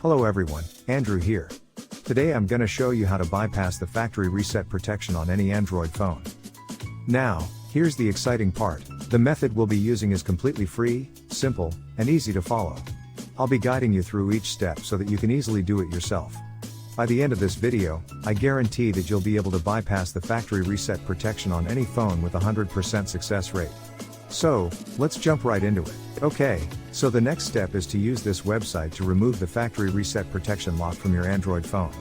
Hello everyone, Andrew here. Today I'm gonna show you how to bypass the factory reset protection on any Android phone. Now, here's the exciting part. The method we'll be using is completely free, simple, and easy to follow. I'll be guiding you through each step so that you can easily do it yourself. By the end of this video, I guarantee that you'll be able to bypass the factory reset protection on any phone with a 100% success rate. So, let's jump right into it. Okay, so the next step is to use this website to remove the factory reset protection lock from your Android phone.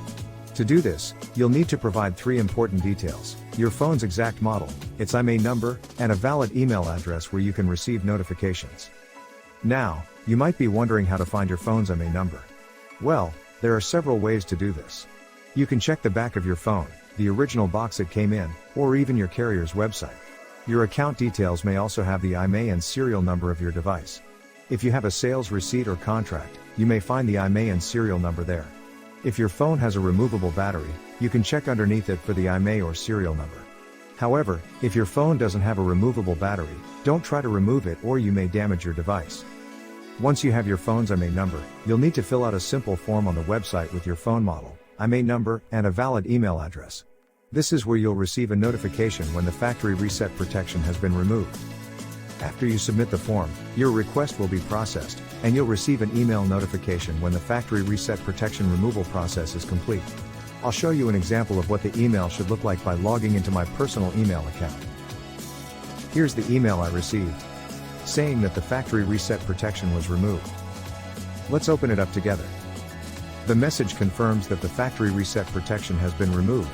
To do this, you'll need to provide 3 important details: your phone's exact model, its IMEI number, and a valid email address where you can receive notifications. Now, you might be wondering how to find your phone's IMEI number. Well, there are several ways to do this. You can check the back of your phone, the original box it came in, or even your carrier's website. Your account details may also have the IMEI and serial number of your device. If you have a sales receipt or contract, you may find the IMEI and serial number there. If your phone has a removable battery, you can check underneath it for the IMEI or serial number. However, if your phone doesn't have a removable battery, don't try to remove it or you may damage your device. Once you have your phone's IMEI number, you'll need to fill out a simple form on the website with your phone model, IMEI number, and a valid email address. This is where you'll receive a notification when the factory reset protection has been removed. After you submit the form, your request will be processed, and you'll receive an email notification when the factory reset protection removal process is complete. I'll show you an example of what the email should look like by logging into my personal email account. Here's the email I received, saying that the factory reset protection was removed. Let's open it up together. The message confirms that the factory reset protection has been removed.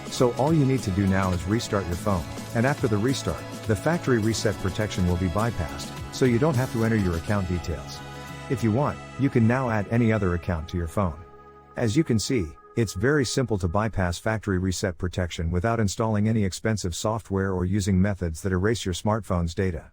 So all you need to do now is restart your phone, and after the restart, the factory reset protection will be bypassed, so you don't have to enter your account details. If you want, you can now add any other account to your phone. As you can see, it's very simple to bypass factory reset protection without installing any expensive software or using methods that erase your smartphone's data.